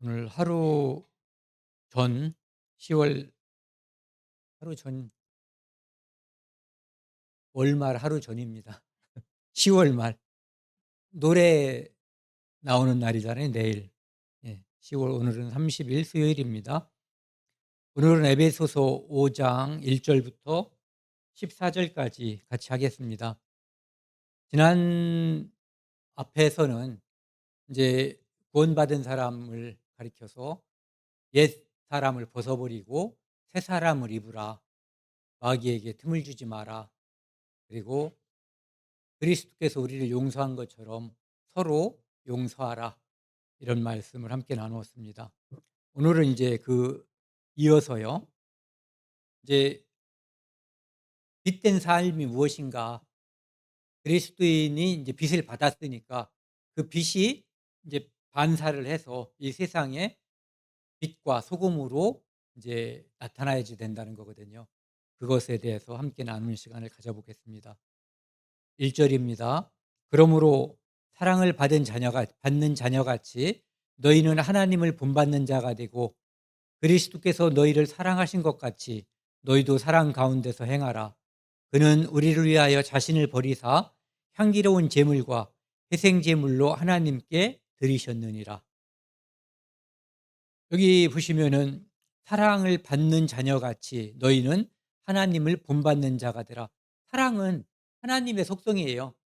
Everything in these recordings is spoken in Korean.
오늘 하루 전 10월 하루 전 월말 하루 전입니다. 10월 말 노래 나오는 날이잖아요, 내일. 예. 10월 오늘은 30일 수요일입니다. 오늘은 에베소서 5장 1 절부터 14 절까지 같이 하겠습니다. 지난 앞에서는 이제 구원받은 사람을 가리켜서 옛 사람을 벗어 버리고 새 사람을 입으라. 마귀에게 틈을 주지 마라. 그리고 그리스도께서 우리를 용서한 것처럼 서로 용서하라. 이런 말씀을 함께 나누었습니다. 오늘은 이제 이어서요. 이제 빛된 삶이 무엇인가? 그리스도인이 이제 빛을 받았으니까 그 빛이 이제 반사를 해서 이 세상에 빛과 소금으로 이제 나타나야지 된다는 거거든요. 그것에 대해서 함께 나누는 시간을 가져보겠습니다. 1 절입니다. 그러므로 사랑을 받는 자녀같이 너희는 하나님을 본받는 자가 되고 그리스도께서 너희를 사랑하신 것 같이 너희도 사랑 가운데서 행하라. 그는 우리를 위하여 자신을 버리사 향기로운 제물과 희생 제물로 하나님께 드리셨느니라. 여기 보시면은 사랑을 받는 자녀같이 너희는 하나님을 본받는 자가 되라. 사랑은 하나님의 속성이에요.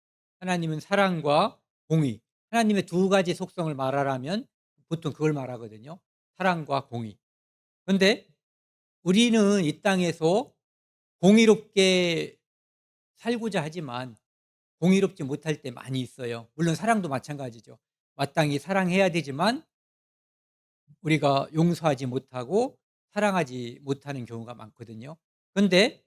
하나님은 사랑과 공의, 하나님의 두 가지 속성을 말하라면 보통 그걸 말하거든요. 사랑과 공의. 그런데 우리는 이 땅에서 공의롭게 살고자 하지만 공의롭지 못할 때 많이 있어요. 물론 사랑도 마찬가지죠. 마땅히 사랑해야 되지만 우리가 용서하지 못하고 사랑하지 못하는 경우가 많거든요. 그런데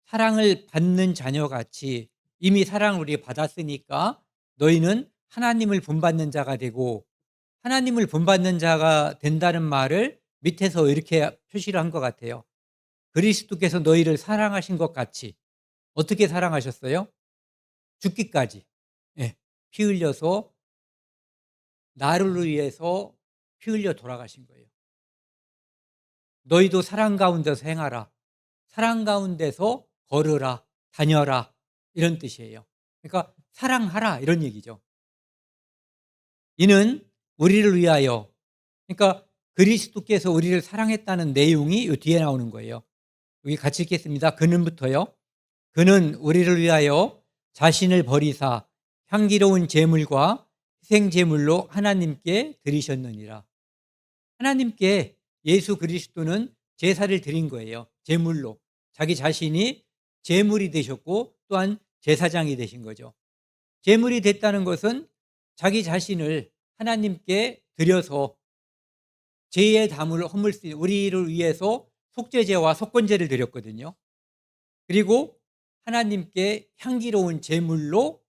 사랑을 받는 자녀같이 이미 사랑을 우리 받았으니까 너희는 하나님을 본받는 자가 되고, 하나님을 본받는 자가 된다는 말을 밑에서 이렇게 표시를 한 것 같아요. 그리스도께서 너희를 사랑하신 것 같이. 어떻게 사랑하셨어요? 죽기까지. 예. 피 흘려서 나를 위해서 피 흘려 돌아가신 거예요. 너희도 사랑 가운데서 행하라. 사랑 가운데서 걸으라. 다녀라. 이런 뜻이에요. 그러니까 사랑하라 이런 얘기죠. 이는 우리를 위하여, 그러니까 그리스도께서 우리를 사랑했다는 내용이 요 뒤에 나오는 거예요. 여기 같이 읽겠습니다. 그는부터요. 그는 우리를 위하여 자신을 버리사 향기로운 제물과 희생 제물로 하나님께 드리셨느니라. 하나님께 예수 그리스도는 제사를 드린 거예요. 제물로. 자기 자신이 제물이 되셨고 또한 제사장이 되신 거죠. 제물이 됐다는 것은 자기 자신을 하나님께 드려서 죄의 담을 허물 수 있는, 우리를 위해서 속죄제와 속건제를 드렸거든요. 그리고 하나님께 향기로운 제물로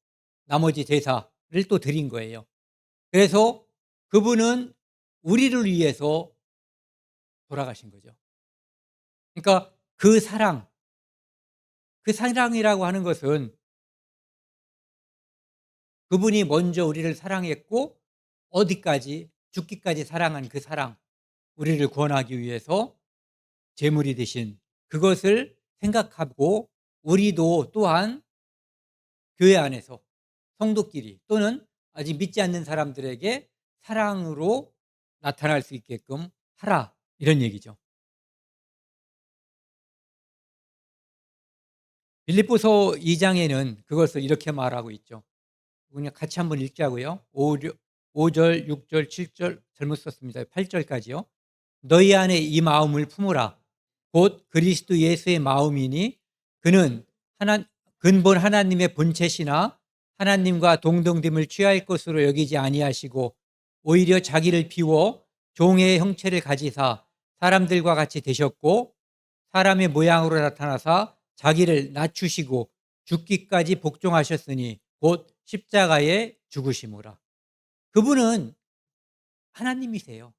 나머지 제사를 또 드린 거예요. 그래서 그분은 우리를 위해서 돌아가신 거죠. 그러니까 그 사랑이라고 하는 것은 그분이 먼저 우리를 사랑했고 어디까지 죽기까지 사랑한 그 사랑, 우리를 구원하기 위해서 제물이 되신 그것을 생각하고 우리도 또한 교회 안에서 성도끼리 또는 아직 믿지 않는 사람들에게 사랑으로 나타날 수 있게끔 하라 이런 얘기죠. 빌립보서 2 장에는 그것을 이렇게 말하고 있죠. 그냥 같이 한번 읽자고요. 5 절, 6 절, 7절 잘못 썼습니다. 8 절까지요. 너희 안에 이 마음을 품으라. 곧 그리스도 예수의 마음이니 그는 하나 근본 하나님의 본체시나 하나님과 동등됨을 취할 것으로 여기지 아니하시고 오히려 자기를 비워 종의 형체를 가지사 사람들과 같이 되셨고 사람의 모양으로 나타나사 자기를 낮추시고 죽기까지 복종하셨으니 곧 십자가에 죽으심으라. 그분은 하나님이세요.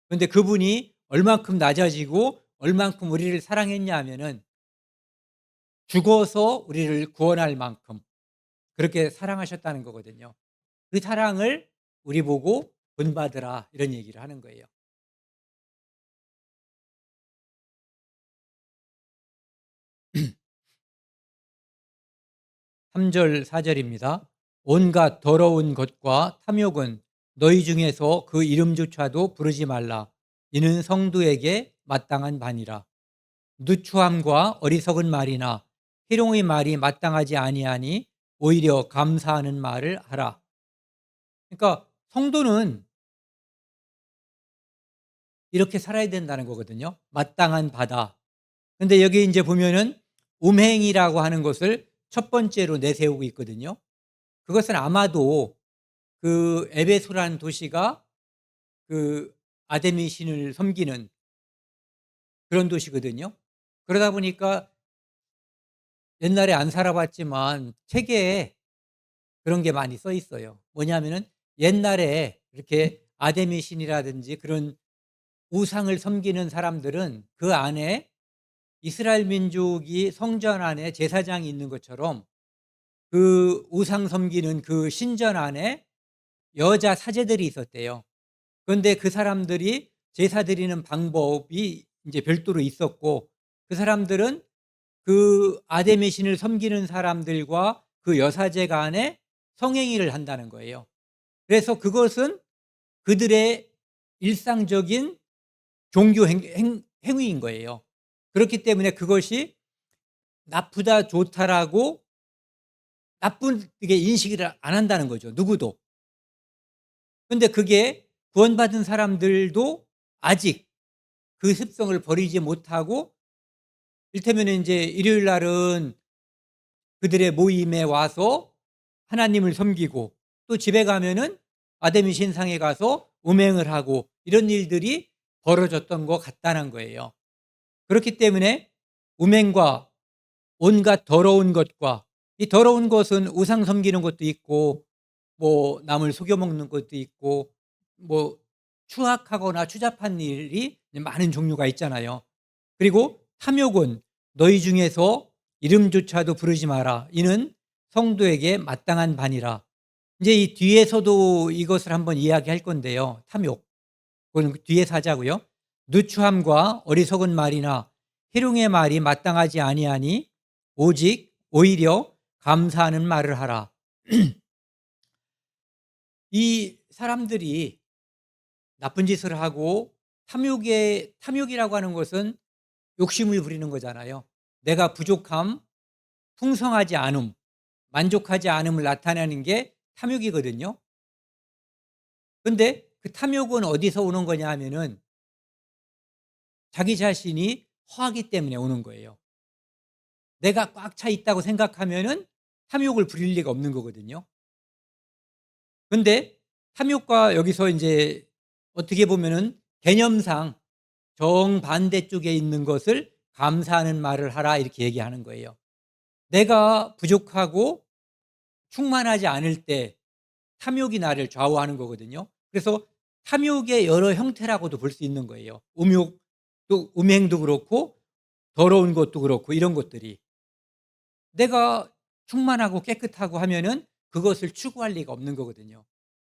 그런데 그분이 얼만큼 낮아지고 얼만큼 우리를 사랑했냐 하면은 죽어서 우리를 구원할 만큼 그렇게 사랑하셨다는 거거든요. 그 사랑을 우리 보고 본받으라 이런 얘기를 하는 거예요. 3절 4절입니다. 온갖 더러운 것과 탐욕은 너희 중에서 그 이름조차도 부르지 말라. 이는 성도에게 마땅한 반이라. 누추함과 어리석은 말이나 희롱의 말이 마땅하지 아니하니 오히려 감사하는 말을 하라. 그러니까 성도는 이렇게 살아야 된다는 거거든요. 마땅한 바다. 근데 여기 이제 보면은 음행이라고 하는 것을 첫 번째로 내세우고 있거든요. 그것은 아마도 그 에베소라는 도시가 그 아데미 신을 섬기는 그런 도시거든요. 그러다 보니까 옛날에 안 살아봤지만 책에 그런 게 많이 써 있어요. 뭐냐면은 옛날에 이렇게 아데미 신이라든지 그런 우상을 섬기는 사람들은 그 안에 이스라엘 민족이 성전 안에 제사장이 있는 것처럼 그 우상 섬기는 그 신전 안에 여자 사제들이 있었대요. 그런데 그 사람들이 제사 드리는 방법이 이제 별도로 있었고 그 사람들은 그 아데미 신을 섬기는 사람들과 그 여사제 간에 성행위를 한다는 거예요. 그래서 그것은 그들의 일상적인 종교 행위인 거예요. 그렇기 때문에 그것이 나쁘다 좋다라고 나쁘게 인식을 안 한다는 거죠. 누구도. 근데 그게 구원받은 사람들도 아직 그 습성을 버리지 못하고 일테면 이제 일요일 날은 그들의 모임에 와서 하나님을 섬기고 또 집에 가면은 아데미 신상에 가서 음행을 하고 이런 일들이 벌어졌던 것 같다는 거예요. 그렇기 때문에 음행과 온갖 더러운 것과 이 더러운 것은 우상 섬기는 것도 있고 뭐 남을 속여 먹는 것도 있고 뭐 추악하거나 추잡한 일이 많은 종류가 있잖아요. 그리고 탐욕은 너희 중에서 이름조차도 부르지 마라. 이는 성도에게 마땅한 반이라. 이제 이 뒤에서도 이것을 한번 이야기할 건데요. 탐욕. 그건 뒤에서 하자고요. 누추함과 어리석은 말이나 희롱의 말이 마땅하지 아니하니 오직 오히려 감사하는 말을 하라. 이 사람들이 나쁜 짓을 하고 탐욕이라고 하는 것은 욕심을 부리는 거잖아요. 내가 부족함, 풍성하지 않음, 만족하지 않음을 나타내는 게 탐욕이거든요. 근데 그 탐욕은 어디서 오는 거냐 하면은 자기 자신이 허하기 때문에 오는 거예요. 내가 꽉 차 있다고 생각하면은 탐욕을 부릴 리가 없는 거거든요. 근데 탐욕과 여기서 이제 어떻게 보면은 개념상 정반대 쪽에 있는 것을 감사하는 말을 하라 이렇게 얘기하는 거예요. 내가 부족하고 충만하지 않을 때 탐욕이 나를 좌우하는 거거든요. 그래서 탐욕의 여러 형태라고도 볼 수 있는 거예요. 또 음행도 그렇고 더러운 것도 그렇고 이런 것들이. 내가 충만하고 깨끗하고 하면은 그것을 추구할 리가 없는 거거든요.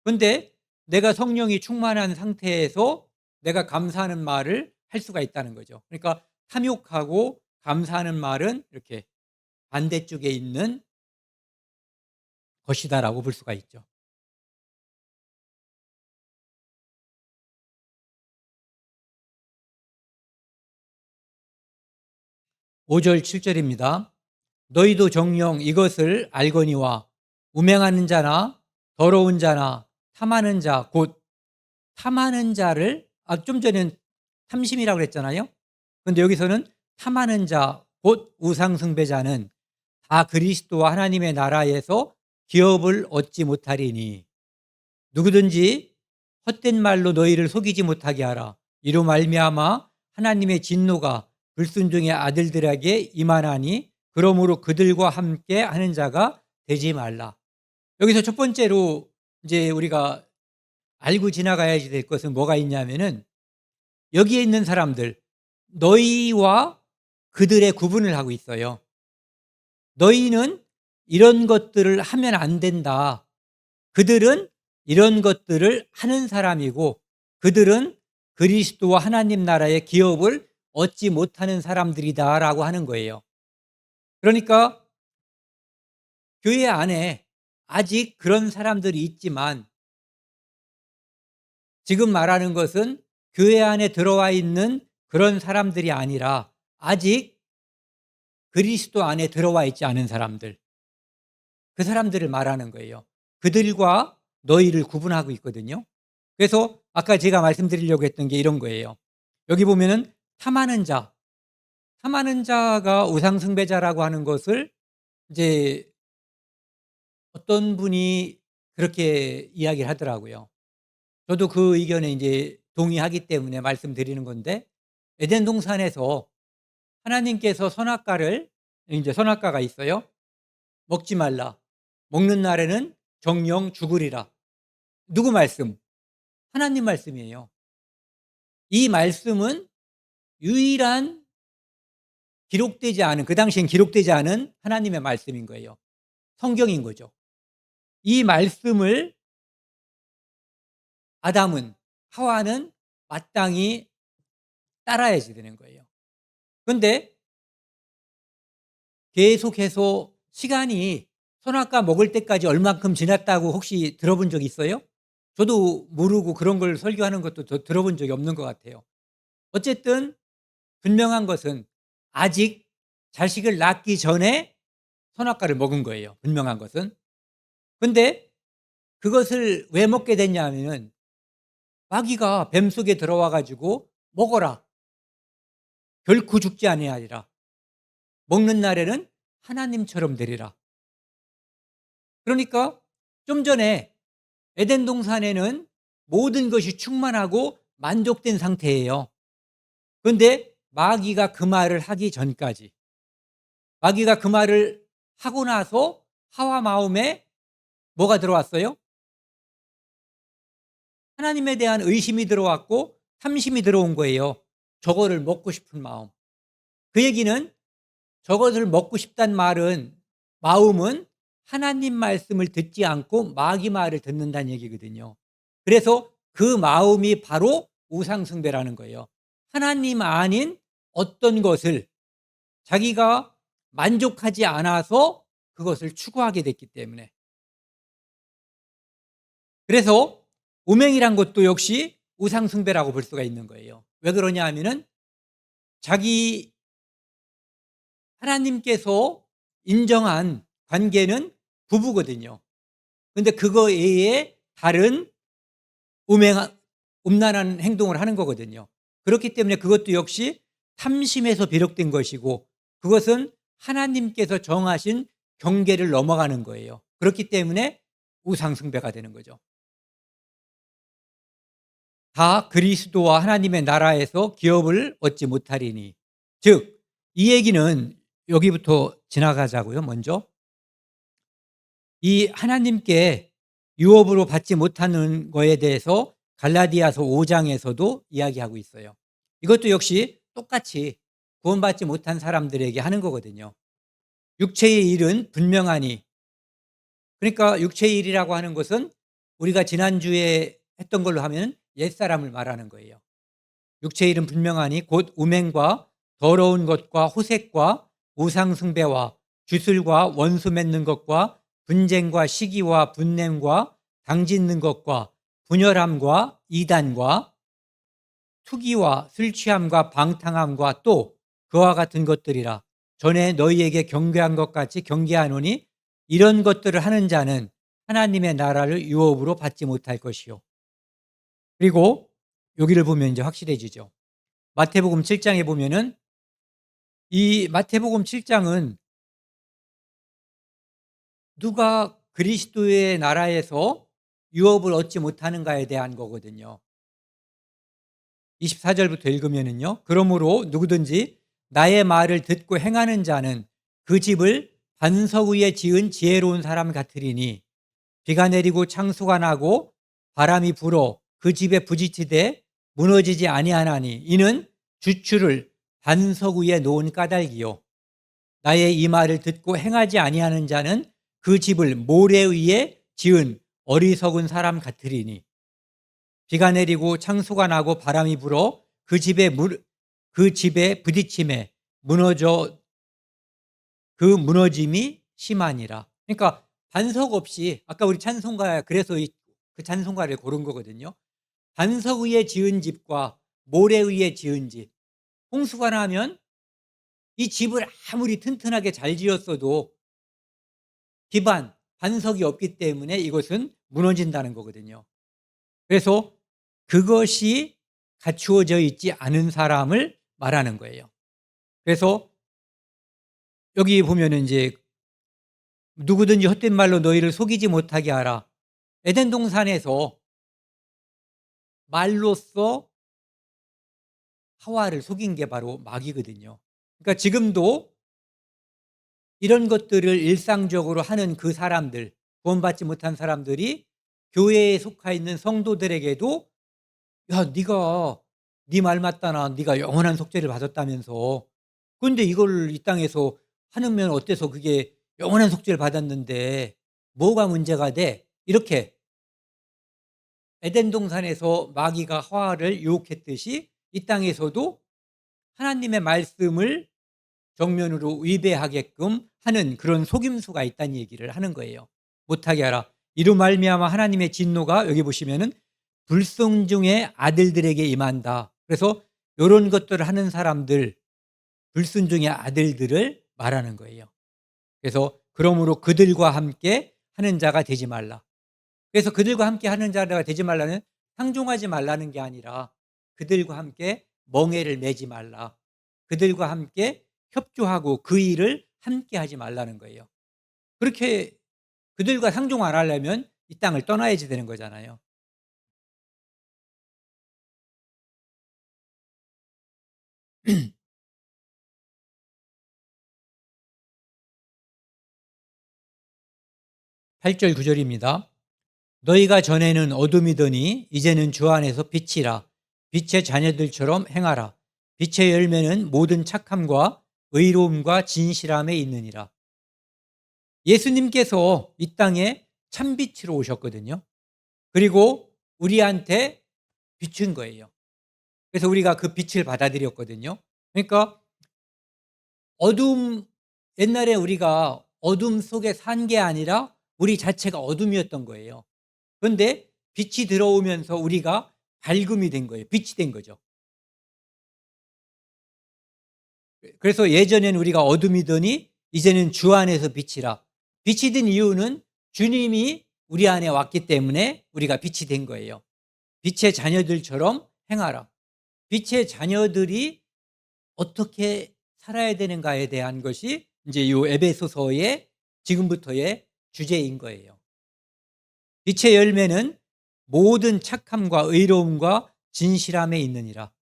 그런데 내가 성령이 충만한 상태에서 내가 감사하는 말을 할 수가 있다는 거죠. 그러니까 탐욕하고 감사하는 말은 이렇게 반대쪽에 있는 것이다라고 볼 수가 있죠. 5절 7절입니다. 너희도 정녕 이것을 알거니와 음행하는 자나 더러운 자나 탐하는 자 곧 탐하는 자를 좀 전엔 탐심이라고 그랬잖아요. 그런데 여기서는 탐하는 자 곧 우상 숭배자는 다 그리스도와 하나님의 나라에서 기업을 얻지 못하리니 누구든지 헛된 말로 너희를 속이지 못하게 하라. 이로 말미암아 하나님의 진노가 불순종의 아들들에게 임하나니 그러므로 그들과 함께 하는 자가 되지 말라. 여기서 첫 번째로 이제 우리가 알고 지나가야지 될 것은 뭐가 있냐면은 여기에 있는 사람들 너희와 그들의 구분을 하고 있어요. 너희는 이런 것들을 하면 안 된다. 그들은 이런 것들을 하는 사람이고 그들은 그리스도와 하나님 나라의 기업을 얻지 못하는 사람들이다라고 하는 거예요. 그러니까 교회 안에 아직 그런 사람들이 있지만 지금 말하는 것은 교회 안에 들어와 있는 그런 사람들이 아니라 아직 그리스도 안에 들어와 있지 않은 사람들, 그 사람들을 말하는 거예요. 그들과 너희를 구분하고 있거든요. 그래서 아까 제가 말씀드리려고 했던 게 이런 거예요. 여기 보면은 탐하는 자, 탐하는 자가 우상숭배자라고 하는 것을 이제 어떤 분이 그렇게 이야기를 하더라고요. 저도 그 의견에 이제 동의하기 때문에 말씀드리는 건데, 에덴 동산에서 하나님께서 선악과를, 이제 선악과가 있어요. 먹지 말라. 먹는 날에는 정령 죽으리라. 누구 말씀? 하나님 말씀이에요. 이 말씀은 유일한 기록되지 않은, 그 당시엔 기록되지 않은 하나님의 말씀인 거예요. 성경인 거죠. 이 말씀을 아담은, 하와는 마땅히 따라야지 되는 거예요. 그런데 계속해서 시간이 선악과 먹을 때까지 얼만큼 지났다고 혹시 들어본 적 있어요? 저도 모르고 그런 걸 설교하는 것도 들어본 적이 없는 것 같아요. 어쨌든 분명한 것은 아직 자식을 낳기 전에 선악과를 먹은 거예요. 분명한 것은. 근데 그것을 왜 먹게 됐냐 하면은 마귀가 뱀 속에 들어와 가지고 먹어라. 결코 죽지 아니하리라. 먹는 날에는 하나님처럼 되리라. 그러니까 좀 전에 에덴 동산에는 모든 것이 충만하고 만족된 상태예요. 그런데 마귀가 그 말을 하기 전까지, 마귀가 그 말을 하고 나서 하와 마음에 뭐가 들어왔어요? 하나님에 대한 의심이 들어왔고 탐심이 들어온 거예요. 저거를 먹고 싶은 마음. 그 얘기는 저것을 먹고 싶단 말은, 마음은 하나님 말씀을 듣지 않고 마귀 말을 듣는다는 얘기거든요. 그래서 그 마음이 바로 우상숭배라는 거예요. 하나님 아닌 어떤 것을 자기가 만족하지 않아서 그것을 추구하게 됐기 때문에. 그래서 오맹이란 것도 역시 우상숭배라고 볼 수가 있는 거예요. 왜 그러냐 하면은 자기 하나님께서 인정한 관계는 부부거든요. 근데 그거 외에 다른 음란한 행동을 하는 거거든요. 그렇기 때문에 그것도 역시 탐심에서 비롯된 것이고 그것은 하나님께서 정하신 경계를 넘어가는 거예요. 그렇기 때문에 우상숭배가 되는 거죠. 다 그리스도와 하나님의 나라에서 기업을 얻지 못하리니. 즉, 이 얘기는 여기부터 지나가자고요. 먼저 이 하나님께 유업으로 받지 못하는 거에 대해서 갈라디아서 5장에서도 이야기하고 있어요. 이것도 역시 똑같이 구원받지 못한 사람들에게 하는 거거든요. 육체의 일은 분명하니, 그러니까 육체의 일이라고 하는 것은 우리가 지난주에 했던 걸로 하면 옛사람을 말하는 거예요. 육체의 일은 분명하니 곧 음행과 더러운 것과 호색과 우상숭배와 주술과 원수 맺는 것과 분쟁과 시기와 분냄과 당짓는 것과 분열함과 이단과 투기와 술 취함과 방탕함과 또 그와 같은 것들이라. 전에 너희에게 경계한 것 같이 경계하노니 이런 것들을 하는 자는 하나님의 나라를 유업으로 받지 못할 것이요. 그리고 여기를 보면 이제 확실해지죠. 마태복음 7장에 보면은 이 마태복음 7장은 누가 그리스도의 나라에서 유업을 얻지 못하는가에 대한 거거든요. 24절부터 읽으면은요. 그러므로 누구든지 나의 말을 듣고 행하는 자는 그 집을 반석 위에 지은 지혜로운 사람 같으리니 비가 내리고 창수가 나고 바람이 불어 그 집에 부딪히되 무너지지 아니하나니 이는 주추를 반석 위에 놓은 까닭이요. 나의 이 말을 듣고 행하지 아니하는 자는 그 집을 모래 위에 지은 어리석은 사람 같으리니 비가 내리고 창수가 나고 바람이 불어 그 집에 부딪힘에 무너져 그 무너짐이 심하니라. 그러니까 반석 없이 아까 우리 찬송가 그래서 그 찬송가를 고른 거거든요. 반석 위에 지은 집과 모래 위에 지은 집. 홍수가 나면 이 집을 아무리 튼튼하게 잘 지었어도 기반, 반석이 없기 때문에 이것은 무너진다는 거거든요. 그래서 그것이 갖추어져 있지 않은 사람을 말하는 거예요. 그래서 여기 보면은 이제 누구든지 헛된 말로 너희를 속이지 못하게 하라. 에덴 동산에서 말로써 하와를 속인 게 바로 마귀거든요. 그러니까 지금도 이런 것들을 일상적으로 하는 그 사람들, 구원받지 못한 사람들이 교회에 속해 있는 성도들에게도 야, 네가 네 말 맞다나 네가 영원한 속죄를 받았다면서 그런데 이걸 이 땅에서 하면 어때서 그게 영원한 속죄를 받았는데 뭐가 문제가 돼? 이렇게 에덴 동산에서 마귀가 하와를 유혹했듯이 이 땅에서도 하나님의 말씀을 정면으로 위배하게끔 하는 그런 속임수가 있다는 얘기를 하는 거예요. 못하게 하라. 이로 말미암아 하나님의 진노가 여기 보시면은 불순종의 아들들에게 임한다. 그래서 이런 것들을 하는 사람들, 불순종의 아들들을 말하는 거예요. 그래서 그러므로 그들과 함께 하는 자가 되지 말라. 그래서 그들과 함께 하는 자가 되지 말라는 상종하지 말라는 게 아니라 그들과 함께 멍에를 매지 말라. 그들과 함께 협조하고 그 일을 함께 하지 말라는 거예요. 그렇게 그들과 상종 안 하려면 이 땅을 떠나야지 되는 거잖아요. 8절 9절입니다. 너희가 전에는 어둠이더니 이제는 주 안에서 빛이라. 빛의 자녀들처럼 행하라. 빛의 열매는 모든 착함과 의로움과 진실함에 있느니라. 예수님께서 이 땅에 참빛으로 오셨거든요. 그리고 우리한테 비춘 거예요. 그래서 우리가 그 빛을 받아들였거든요. 그러니까 어둠, 옛날에 우리가 어둠 속에 산 게 아니라 우리 자체가 어둠이었던 거예요. 그런데 빛이 들어오면서 우리가 밝음이 된 거예요. 빛이 된 거죠. 그래서 예전에는 우리가 어둠이더니 이제는 주 안에서 빛이라. 빛이 된 이유는 주님이 우리 안에 왔기 때문에 우리가 빛이 된 거예요. 빛의 자녀들처럼 행하라. 빛의 자녀들이 어떻게 살아야 되는가에 대한 것이 이제 이 에베소서의 지금부터의 주제인 거예요. 빛의 열매는 모든 착함과 의로움과 진실함에 있느니라.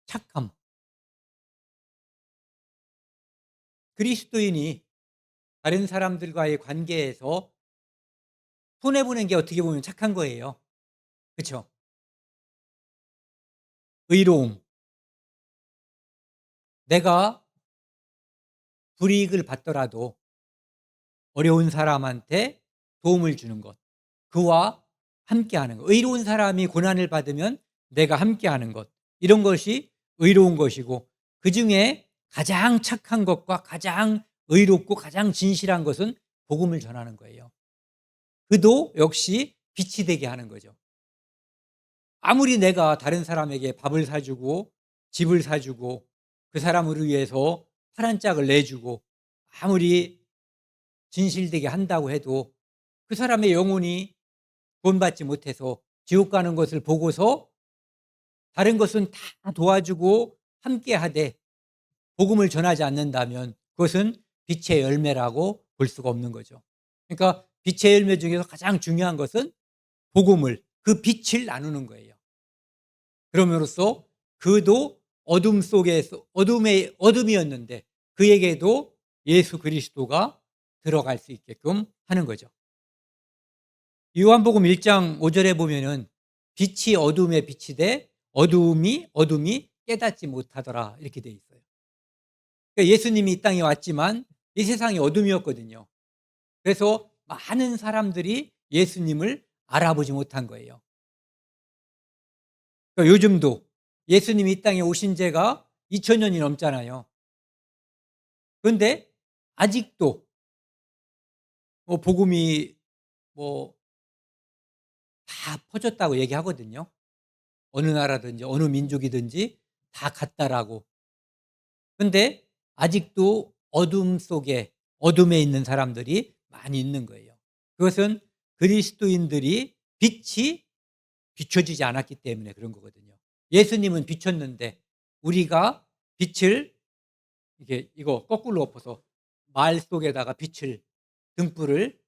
착함. 그리스도인이 다른 사람들과의 관계에서 손해보는 게 어떻게 보면 착한 거예요. 그렇죠? 의로움. 내가 불이익을 받더라도 어려운 사람한테 도움을 주는 것. 그와 함께하는 것. 의로운 사람이 고난을 받으면 내가 함께하는 것. 이런 것이 의로운 것이고 그중에 가장 착한 것과 가장 의롭고 가장 진실한 것은 복음을 전하는 거예요. 그도 역시 빛이 되게 하는 거죠. 아무리 내가 다른 사람에게 밥을 사주고 집을 사주고 그 사람을 위해서 팔 한 짝을 내주고 아무리 진실되게 한다고 해도 그 사람의 영혼이 구원받지 못해서 지옥 가는 것을 보고서 다른 것은 다 도와주고 함께하되 복음을 전하지 않는다면 그것은 빛의 열매라고 볼 수가 없는 거죠. 그러니까 빛의 열매 중에서 가장 중요한 것은 복음을, 그 빛을 나누는 거예요. 그럼으로써 그도 어둠 속에서 어둠이었는데 그에게도 예수 그리스도가 들어갈 수 있게끔 하는 거죠. 요한복음 1장 5절에 보면은 빛이 어둠에 비치되 어둠이 깨닫지 못하더라 이렇게 돼 있어요. 그러니까 예수님이 이 땅에 왔지만 이 세상이 어둠이었거든요. 그래서 많은 사람들이 예수님을 알아보지 못한 거예요. 그러니까 요즘도 예수님이 이 땅에 오신 지가 2000 년이 넘잖아요. 그런데 아직도 복음이 뭐 다 퍼졌다고 얘기하거든요. 어느 나라든지 어느 민족이든지 다 같다라고. 근데 아직도 어둠 속에 어둠에 있는 사람들이 많이 있는 거예요. 그것은 그리스도인들이 빛이 비춰지지 않았기 때문에 그런 거거든요. 예수님은 비췄는데 우리가 빛을 이거 거꾸로 엎어서 말 속에다가 빛을 등불을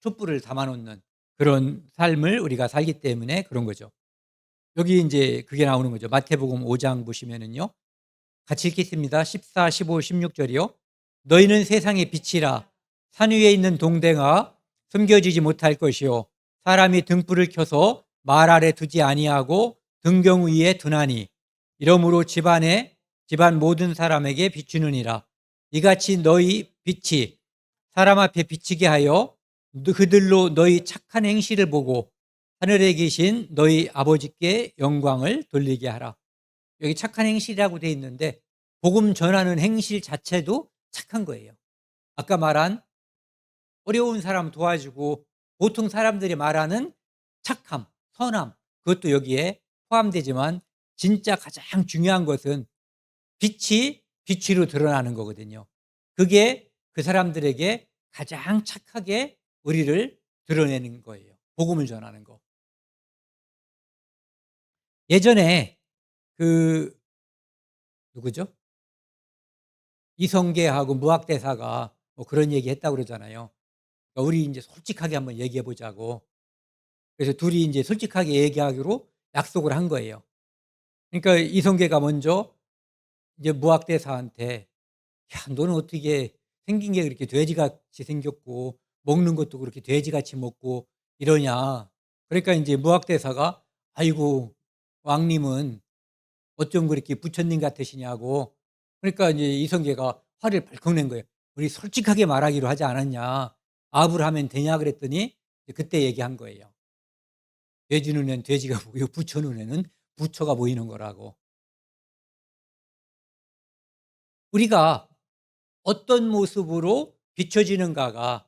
촛불을 담아 놓는 그런 삶을 우리가 살기 때문에 그런 거죠. 여기 인제 그게 나오는 거죠. 마태복음 5장 보시면은요. 같이 읽겠습니다. 14, 15, 16 절이요. "너희는 세상의 빛이라. 산 위에 있는 동대가 숨겨지지 못할 것이요 사람이 등불을 켜서 말 아래 두지 아니하고 등경 위에 두나니 이러므로 집안 모든 사람에게 비추느니라. 이같이 너희 빛이 사람 앞에 비치게 하여 그들로 너희 착한 행실을 보고 하늘에 계신 너희 아버지께 영광을 돌리게 하라." 여기 착한 행실이라고 돼 있는데 복음 전하는 행실 자체도 착한 거예요. 아까 말한 어려운 사람 도와주고 보통 사람들이 말하는 착함, 선함 그것도 여기에 포함되지만 진짜 가장 중요한 것은 빛이 빛으로 드러나는 거거든요. 그게 그 사람들에게 가장 착하게 우리를 드러내는 거예요. 복음을 전하는 거. 예전에 그 누구죠? 이성계하고 무학대사가 뭐 그런 얘기했다고 그러잖아요. 그러니까 우리 인제 솔직하게 한번 얘기해 보자고. 그래서 둘이 인제 솔직하게 얘기하기로 약속을 한 거예요. 그러니까 이성계가 먼저 이제 무학대사한테 "야 너는 어떻게 생긴 게 그렇게 돼지같이 생겼고 먹는 것도 그렇게 돼지같이 먹고 이러냐." 그러니까 인제 무학대사가 "아이고 왕님은 어쩜 그렇게 부처님 같으시냐."고. 그러니까 이제 이성계가 화를 벌컥 낸 거예요. "우리 솔직하게 말하기로 하지 않았냐. 아부를 하면 되냐." 그랬더니 이제 그때 얘기한 거예요. 돼지 눈에는 돼지가 보이고 부처 눈에는 부처가 보이는 거라고. 우리가 어떤 모습으로 비춰지는가가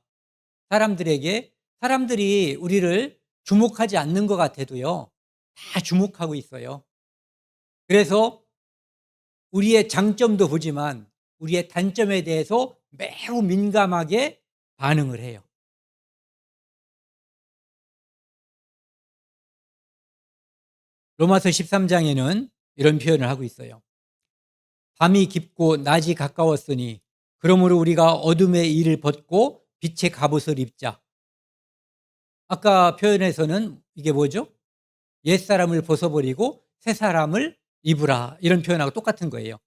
사람들에게 사람들이 우리를 주목하지 않는 것 같아도요. 다 주목하고 있어요. 그래서 우리의 장점도 보지만 우리의 단점에 대해서 매우 민감하게 반응을 해요. 로마서 13 장에는 이런 표현을 하고 있어요. "밤이 깊고 낮이 가까웠으니 그러므로 우리가 어둠의 일을 벗고 빛의 갑옷을 입자." 아까 표현에서는 이게 뭐죠? "옛사람을 벗어버리고 새사람을 입으라." 이런 표현하고 똑같은 거예요.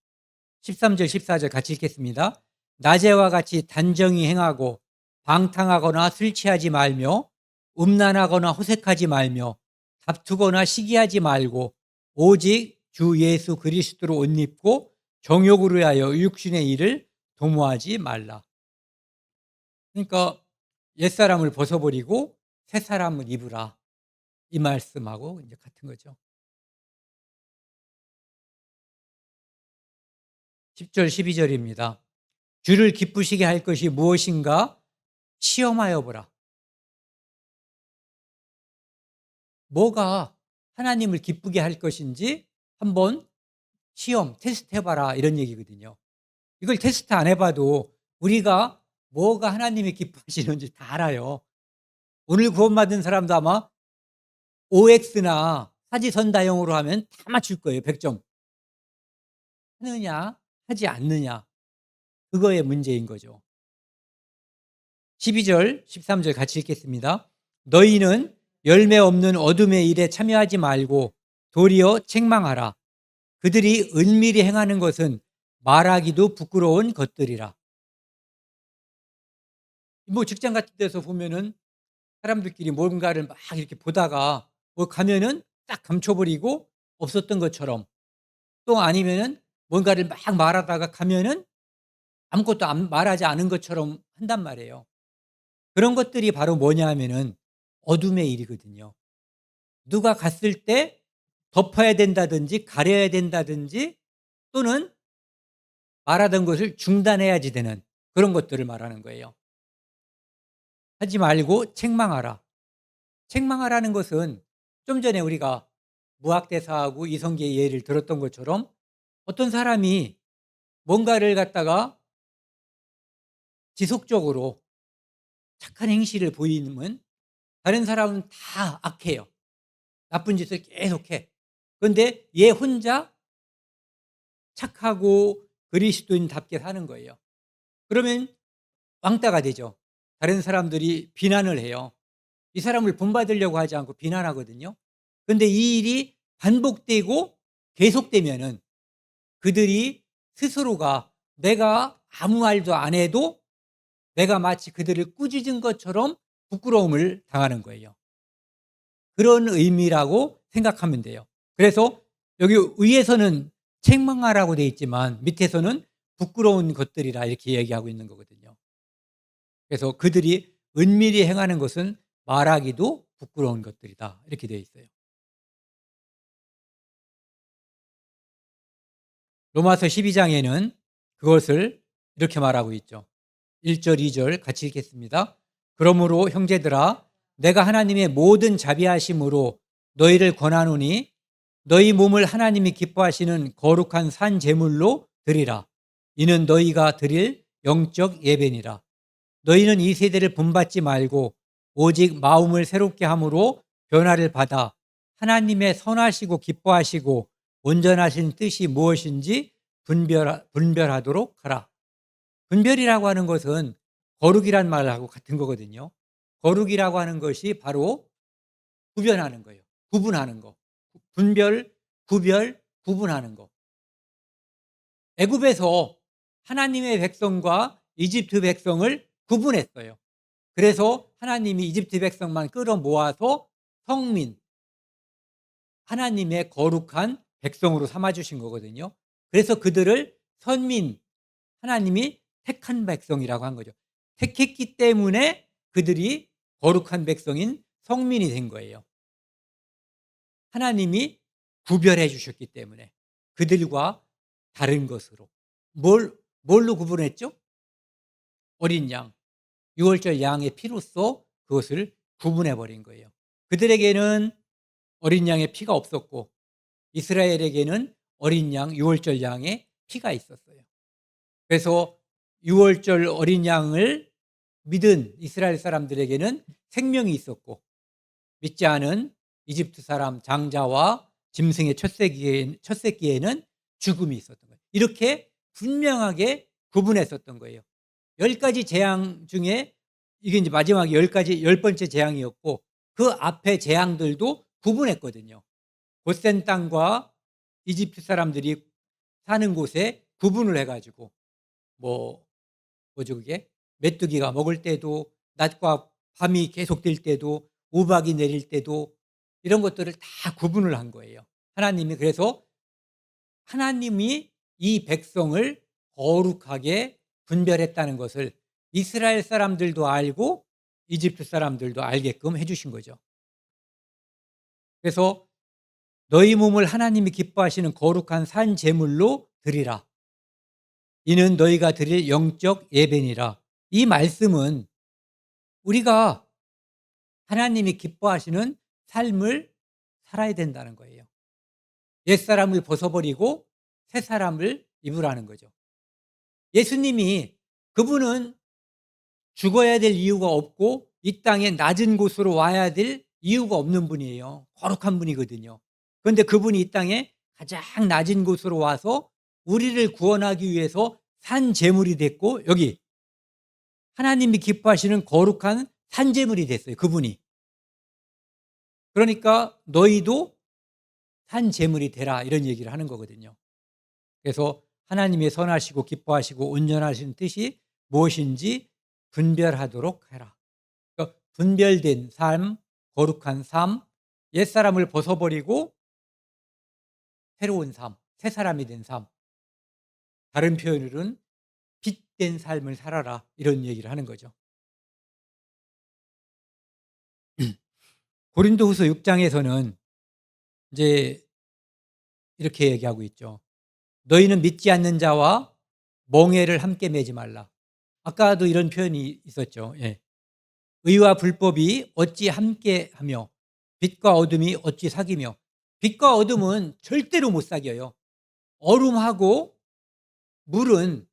13절 14절 같이 읽겠습니다. "낮에와 같이 단정히 행하고 방탕하거나 술 취하지 말며 음란하거나 호색하지 말며 다투거나 시기하지 말고 오직 주 예수 그리스도로 옷 입고 정욕으로 하여 육신의 일을 도모하지 말라." 그러니까 "옛사람을 벗어버리고 새사람을 입으라." 이 말씀하고 이제 같은 거죠. 10절 12 절입니다. "주를 기쁘시게 할 것이 무엇인가 시험하여 보라." 뭐가 하나님을 기쁘게 할 것인지 한번 시험 테스트해 봐라 이런 얘기거든요. 이걸 테스트 안 해 봐도 우리가 뭐가 하나님이 기뻐하시는지 다 알아요. 오늘 구원받은 사람도 아마 OX나 사지선다형으로 하면 다 맞출 거예요 100 점. 하느냐 하지 않느냐 그거의 문제인 거죠. 12절 13절 같이 읽겠습니다. "너희는 열매 없는 어둠의 일에 참여하지 말고 도리어 책망하라. 그들이 은밀히 행하는 것은 말하기도 부끄러운 것들이라." 뭐 직장 같은 데서 보면은 사람들끼리 뭔가를 막 이렇게 보다가 뭐 가면은 딱 감춰 버리고 없었던 것처럼 또 아니면은 뭔가를 막 말하다가 가면은 아무것도 말하지 않은 것처럼 한단 말이에요. 그런 것들이 바로 뭐냐 하면은 어둠의 일이거든요. 누가 갔을 때 덮어야 된다든지 가려야 된다든지 또는 말하던 것을 중단해야지 되는 그런 것들을 말하는 거예요. 하지 말고 책망하라. 책망하라는 것은 좀 전에 우리가 무학대사하고 이성계의 예를 들었던 것처럼 어떤 사람이 뭔가를 갖다가 지속적으로 착한 행실을 보이면 다른 사람은 다 악해요. 나쁜 짓을 계속해. 그런데 얘 혼자 착하고 그리스도인답게 사는 거예요. 그러면 왕따가 되죠. 다른 사람들이 비난을 해요. 이 사람을 본받으려고 하지 않고 비난하거든요. 그런데 이 일이 반복되고 계속되면은 그들이 스스로가 내가 아무 말도 안 해도 내가 마치 그들을 꾸짖은 것처럼 부끄러움을 당하는 거예요. 그런 의미라고 생각하면 돼요. 그래서 여기 위에서는 책망하라고 되어 있지만 밑에서는 부끄러운 것들이라 이렇게 얘기하고 있는 거거든요. 그래서 그들이 은밀히 행하는 것은 말하기도 부끄러운 것들이다. 이렇게 되어 있어요. 로마서 12장에는 그것을 이렇게 말하고 있죠. 1절, 2절 같이 읽겠습니다. 그러므로 형제들아 내가 하나님의 모든 자비하심으로 너희를 권하노니 너희 몸을 하나님이 기뻐하시는 거룩한 산 제물로 드리라. 이는 너희가 드릴 영적 예배니라. 너희는 이 세대를 본받지 말고 오직 마음을 새롭게 함으로 변화를 받아 하나님의 선하시고 기뻐하시고 온전하신 뜻이 무엇인지 분별하도록 하라. 분별이라고 하는 것은 거룩이란 말하고 같은 거거든요. 거룩이라고 하는 것이 바로 구별하는 거예요. 구분하는 거. 분별, 구별, 구분하는 거. 애굽에서 하나님의 백성과 이집트 백성을 구분했어요. 그래서 하나님이 이집트 백성만 끌어모아서 성민, 하나님의 거룩한 백성으로 삼아주신 거거든요. 그래서 그들을 선민, 하나님이 택한 백성이라고 한 거죠. 택했기 때문에 그들이 거룩한 백성인 성민이 된 거예요. 하나님이 구별해 주셨기 때문에 그들과 다른 것으로. 뭘로 구분했죠? 어린 양, 유월절 양의 피로써 그것을 구분해 버린 거예요. 그들에게는 어린 양의 피가 없었고 이스라엘에게는 어린 양, 유월절 양의 피가 있었어요. 그래서 유월절 어린 양을 믿은 이스라엘 사람들에게는 생명이 있었고 믿지 않은 이집트 사람 장자와 짐승의 첫 새끼에는 죽음이 있었던 거예요. 이렇게 분명하게 구분했었던 거예요. 10가지 재앙 중에 이게 이제 마지막 10번째 재앙이었고 그 앞에 재앙들도 구분했거든요. 고센 땅과 이집트 사람들이 사는 곳에 구분을 해 가지고 뭐 뭐죠 그게? 메뚜기가 먹을 때도 낮과 밤이 계속될 때도 우박이 내릴 때도 이런 것들을 다 구분을 한 거예요. 하나님이 그래서 하나님이 이 백성을 거룩하게 분별했다는 것을 이스라엘 사람들도 알고 이집트 사람들도 알게끔 해 주신 거죠. 그래서 너희 몸을 하나님이 기뻐하시는 거룩한 산 제물로 드리라. 이는 너희가 드릴 영적 예배니라. 이 말씀은 우리가 하나님이 기뻐하시는 삶을 살아야 된다는 거예요. 옛사람을 벗어버리고 새사람을 입으라는 거죠. 예수님이 그분은 죽어야 될 이유가 없고 이 땅에 낮은 곳으로 와야 될 이유가 없는 분이에요. 거룩한 분이거든요. 그런데 그분이 이 땅에 가장 낮은 곳으로 와서 우리를 구원하기 위해서 산 제물이 됐고 여기 하나님이 기뻐하시는 거룩한 산 제물이 됐어요. 그분이. 그러니까 너희도 산 제물이 되라 이런 얘기를 하는 거거든요. 그래서 하나님의 선하시고 기뻐하시고 온전하신 뜻이 무엇인지 분별하도록 해라. 그러니까 분별된 삶, 거룩한 삶, 옛사람을 벗어버리고 새로운 삶, 새 사람이 된 삶. 다른 표현으로는 빛된 삶을 살아라 이런 얘기를 하는 거죠. 고린도후서 6 장에서는 이제 이렇게 얘기하고 있죠. "너희는 믿지 않는 자와 멍에를 함께 매지 말라." 아까도 이런 표현이 있었죠. 예. "의와 불법이 어찌 함께하며 빛과 어둠이 어찌 사귀며." 빛과 어둠은 절대로 못 사귀어요. 얼음하고 물은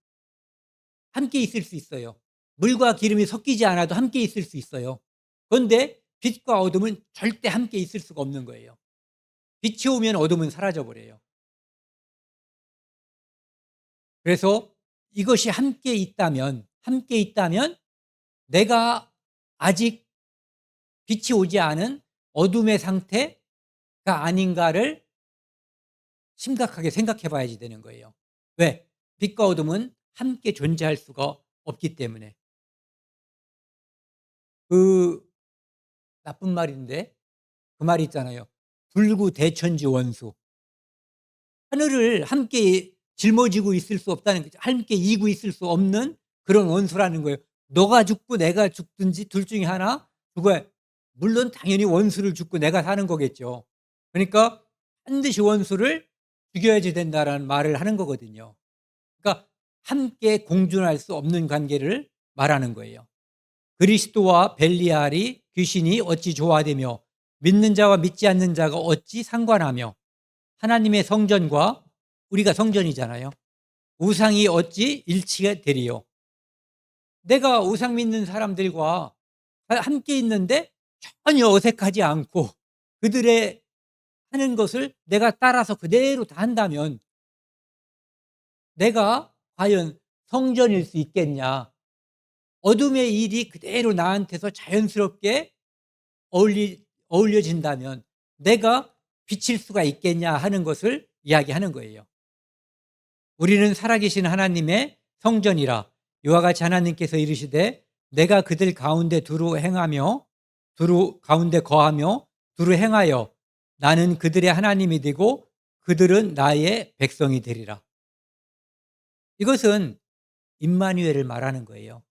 함께 있을 수 있어요. 물과 기름이 섞이지 않아도 함께 있을 수 있어요. 그런데 빛과 어둠은 절대 함께 있을 수가 없는 거예요. 빛이 오면 어둠은 사라져 버려요. 그래서 이것이 함께 있다면 내가 아직 빛이 오지 않은 어둠의 상태가 아닌가를 심각하게 생각해 봐야지 되는 거예요. 왜? 빛과 어둠은 함께 존재할 수가 없기 때문에. 그 나쁜 말인데 그 말이 있잖아요. 불구대천지 원수. 하늘을 함께 짊어지고 있을 수 없다는 거죠. 함께 이고 있을 수 없는 그런 원수라는 거예요. 너가 죽고 내가 죽든지 둘 중에 하나 죽어야, 물론 당연히 원수를 죽고 내가 사는 거겠죠. 그러니까 반드시 원수를 죽여야지 된다라는 말을 하는 거거든요. 그러니까 함께 공존할 수 없는 관계를 말하는 거예요. 그리스도와 벨리알이 귀신이 어찌 조화되며 믿는 자와 믿지 않는 자가 어찌 상관하며 하나님의 성전과, 우리가 성전이잖아요. 우상이 어찌 일치가 되리요. 내가 우상 믿는 사람들과 함께 있는데 전혀 어색하지 않고 그들의 하는 것을 내가 따라서 그대로 다 한다면 내가 과연 성전일 수 있겠냐. 어둠의 일이 그대로 나한테서 자연스럽게 어울려진다면 내가 비칠 수가 있겠냐 하는 것을 이야기하는 거예요. 우리는 살아계신 하나님의 성전이라. 이와 같이 하나님께서 이르시되 내가 그들 가운데 두루 행하며 두루 가운데 거하며 두루 행하여 나는 그들의 하나님이 되고 그들은 나의 백성이 되리라. 이것은 임마누엘을 말하는 거예요.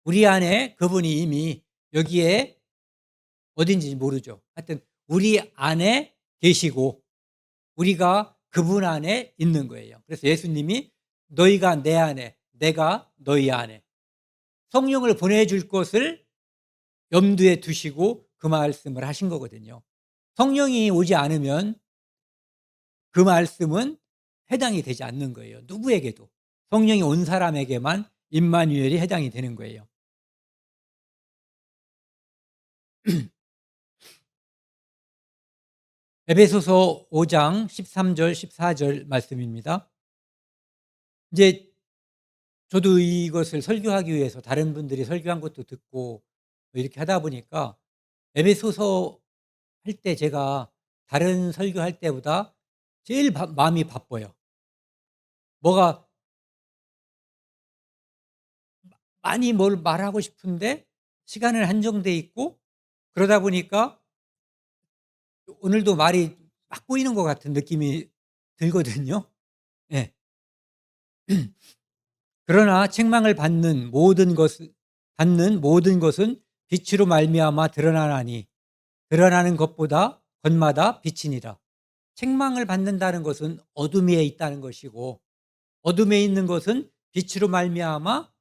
우리 안에 그분이 이미 여기에 어딘지 모르죠. 하여튼 우리 안에 계시고 우리가 그분 안에 있는 거예요. 그래서 예수님이 너희가 내 안에, 내가 너희 안에, 성령을 보내줄 것을 염두에 두시고 그 말씀을 하신 거거든요. 성령이 오지 않으면 그 말씀은 해당이 되지 않는 거예요. 누구에게도. 성령이 온 사람에게만 임마누엘이 해당이 되는 거예요. 에베소서 5장 13절 14절 말씀입니다. 이제 저도 이것을 설교하기 위해서 다른 분들이 설교한 것도 듣고 이렇게 하다 보니까 에베소서 할 때 제가 다른 설교할 때보다 제일 마음이 바빠요. 뭐가 많이 뭘 말하고 싶은데 시간은 한정돼 있고 그러다 보니까 오늘도 말이 막 꼬이는 것 같은 느낌이 들거든요. 예. 그러나 책망을 받는 모든 것은 빛으로 말미암아 드러나나니 드러나는 것보다 것마다 빛이니라. 책망을 받는다는 것은 어둠에 있다는 것이고 어둠에 있는 것은 빛으로 말미암아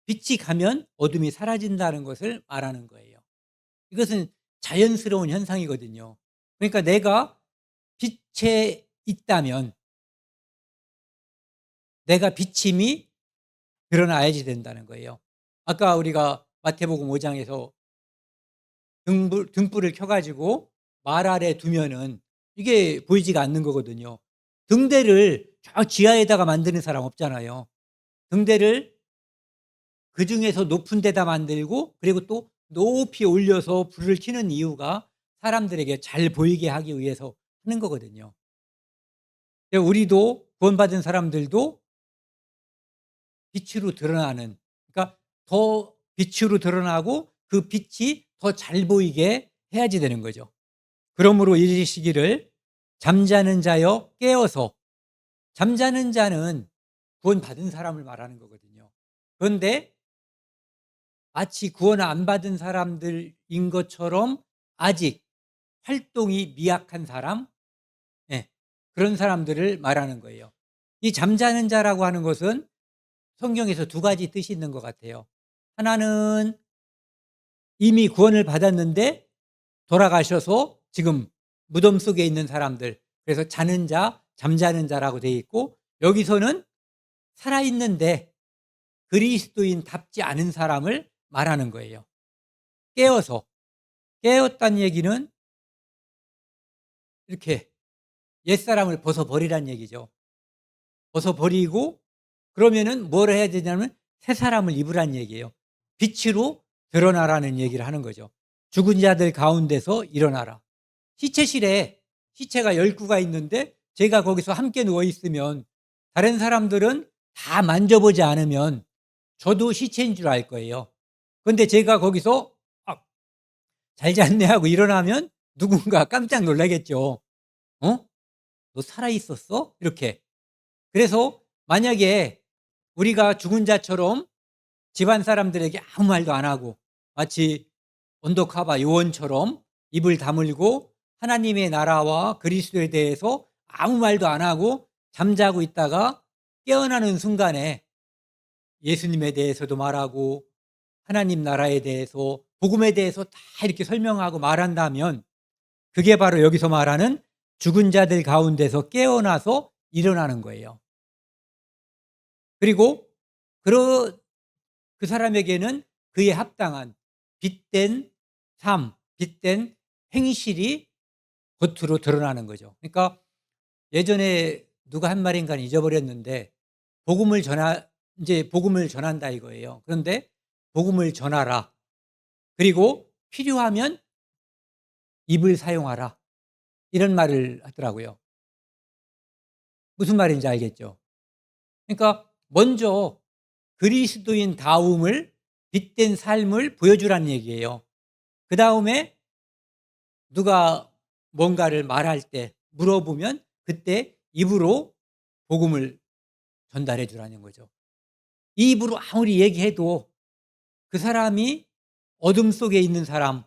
빛이 가면 어둠이 사라진다는 것을 말하는 거예요. 이것은 자연스러운 현상이거든요. 그러니까 내가 빛에 있다면 내가 비침이 드러나야지 된다는 거예요. 아까 우리가 마태복음 5 장에서 등불을 켜 가지고 말 아래 두면은 이게 보이지가 않는 거거든요. 등대를 저 지하에다가 만드는 사람 없잖아요. 등대를 그중에서 높은 데다 만들고 그리고 또 높이 올려서 불을 켜는 이유가 사람들에게 잘 보이게 하기 위해서 하는 거거든요. 우리도 구원받은 사람들도 빛으로 드러나는, 그러니까 더 빛으로 드러나고 그 빛이 더 잘 보이게 해야지 되는 거죠. 그러므로 이르시기를 잠자는 자여 깨어서. 잠자는 자는 구원받은 사람을 말하는 거거든요. 그런데 마치 구원 안 받은 사람들인 것처럼 아직 활동이 미약한 사람, 예, 그런 사람들을 말하는 거예요. 이 잠자는 자라고 하는 것은 성경에서 두 가지 뜻이 있는 것 같아요. 하나는 이미 구원을 받았는데 돌아가셔서 지금 무덤 속에 있는 사람들, 그래서 자는 자, 잠자는 자라고 되어 있고, 여기서는 살아있는데 그리스도인답지 않은 사람을 말하는 거예요. 깨어서. 깨었다는 얘기는 이렇게 옛사람을 벗어버리란 얘기죠. 벗어버리고, 그러면은 뭘 해야 되냐면 새 사람을 입으란 얘기예요. 빛으로 드러나라는 얘기를 하는 거죠. 죽은 자들 가운데서 일어나라. 시체실에 시체가 10구가 있는데 제가 거기서 함께 누워 있으면 다른 사람들은 다 만져보지 않으면 저도 시체인 줄 알 거예요. 그런데 제가 거기서 '아 잘 잤네.' 하고 일어나면 누군가 깜짝 놀라겠죠. '어? 너 살아 있었어?' 이렇게. 그래서 만약에 우리가 죽은 자처럼 집안 사람들에게 아무 말도 안 하고 마치 언더커버 요원처럼 입을 다물고 하나님의 나라와 그리스도에 대해서 아무 말도 안 하고 잠자고 있다가 깨어나는 순간에 예수님에 대해서도 말하고 하나님 나라에 대해서 복음에 대해서 다 이렇게 설명하고 말한다면 그게 바로 여기서 말하는 죽은 자들 가운데서 깨어나서 일어나는 거예요. 그리고 그러 그 사람에게는 그에 합당한 빛된 삶, 빛된 행실이 겉으로 드러나는 거죠. 그러니까 예전에 누가 한 말인가는 잊어버렸는데 복음을 전하 인제 복음을 전한다 이거예요. 그런데 복음을 전하라. 그리고 필요하면 입을 사용하라. 이런 말을 하더라고요. 무슨 말인지 알겠죠? 그러니까 먼저 그리스도인다움을 빛된 삶을 보여주라는 얘기예요. 그다음에 누가 뭔가를 말할 때 물어보면 그때 입으로 복음을 전달해 주라는 거죠. 이 입으로 아무리 얘기해도 그 사람이 어둠 속에 있는 사람,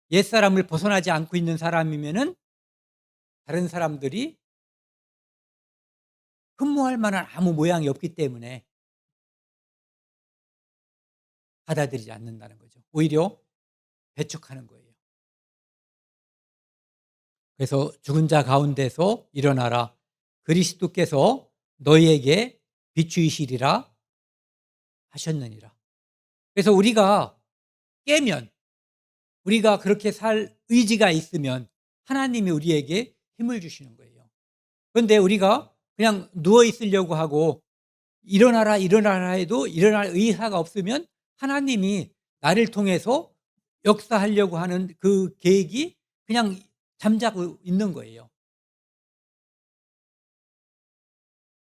옛사람을 벗어나지 않고 있는 사람이면은 다른 사람들이 흠모할 만한 아무 모양이 없기 때문에 받아들이지 않는다는 거죠. 오히려 배척하는 거예요. 그래서 죽은 자 가운데서 일어나라. 그리스도께서 너희에게 비추이시리라 하셨느니라. 그래서 우리가 깨면, 우리가 그렇게 살 의지가 있으면 하나님이 우리에게 힘을 주시는 거예요. 그런데 우리가 그냥 누워 있으려고 하고 일어나라, 일어나라 해도 일어날 의사가 없으면 하나님이 나를 통해서 역사하려고 하는 그 계획이 그냥 잠자고 있는 거예요.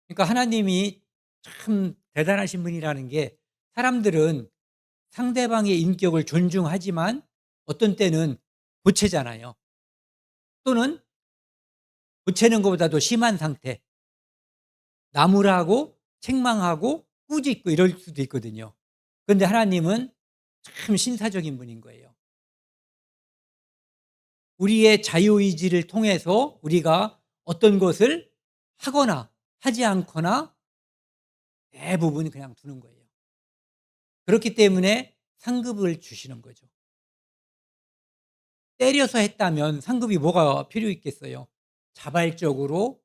그러니까 하나님이 참 대단하신 분이라는 게, 사람들은 상대방의 인격을 존중하지만 어떤 때는 보채잖아요. 또는 보채는 것보다도 심한 상태, 나무라고 책망하고 꾸짖고 이럴 수도 있거든요. 그런데 하나님은 참 신사적인 분인 거예요. 우리의 자유의지를 통해서 우리가 어떤 것을 하거나 하지 않거나 대부분 그냥 두는 거예요. 그렇기 때문에 상급을 주시는 거죠. 때려서 했다면 상급이 뭐가 필요 있겠어요. 자발적으로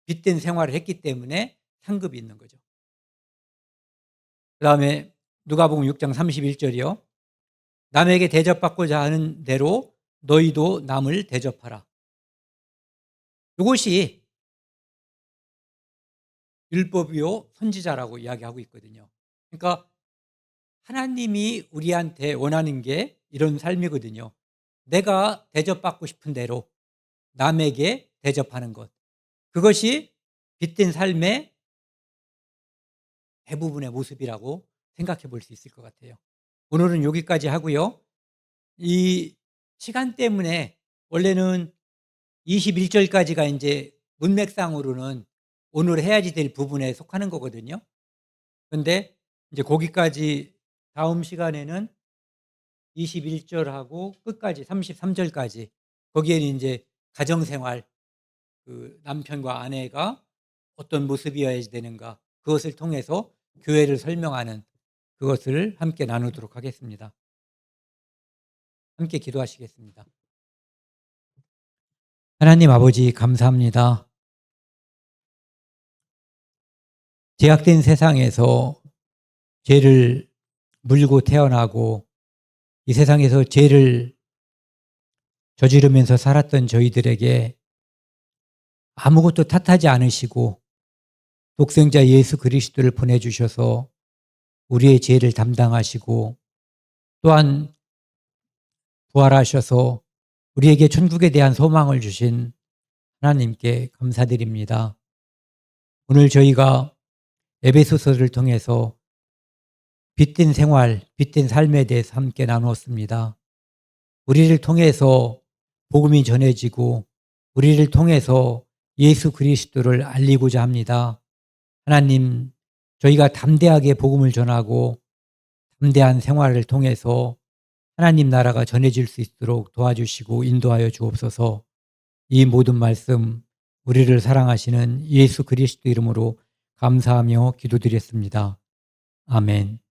빚된 생활을 했기 때문에 상급이 있는 거죠. 그다음에 누가복음 6장 31절이요. 남에게 대접받고자 하는 대로 너희도 남을 대접하라. 이것이 율법이요 선지자라고 이야기하고 있거든요. 그러니까 하나님이 우리한테 원하는 게 이런 삶이거든요. 내가 대접받고 싶은 대로 남에게 대접하는 것. 그것이 빛된 삶의 대부분의 모습이라고 생각해 볼 수 있을 것 같아요. 오늘은 여기까지 하고요. 이 시간 때문에 원래는 21절까지가 인제 문맥상으로는 오늘 해야지 될 부분에 속하는 거거든요. 근데 이제 거기까지 다음 시간에는 21절하고 끝까지 33절까지 거기에는 이제 가정생활, 그 남편과 아내가 어떤 모습이어야 되는가, 그것을 통해서 교회를 설명하는 그것을 함께 나누도록 하겠습니다. 함께 기도하시겠습니다. 하나님 아버지, 감사합니다. 죄악된 세상에서 죄를 물고 태어나고 이 세상에서 죄를 저지르면서 살았던 저희들에게 아무것도 탓하지 않으시고 독생자 예수 그리스도를 보내주셔서 우리의 죄를 담당하시고 또한 부활하셔서 우리에게 천국에 대한 소망을 주신 하나님께 감사드립니다. 오늘 저희가 에베소서를 통해서 빛된 생활, 빛된 삶에 대해서 함께 나누었습니다. 우리를 통해서 복음이 전해지고 우리를 통해서 예수 그리스도를 알리고자 합니다. 하나님, 저희가 담대하게 복음을 전하고 담대한 생활을 통해서 하나님 나라가 전해질 수 있도록 도와주시고 인도하여 주옵소서. 이 모든 말씀 우리를 사랑하시는 예수 그리스도 이름으로 감사하며 기도드렸습니다. 아멘.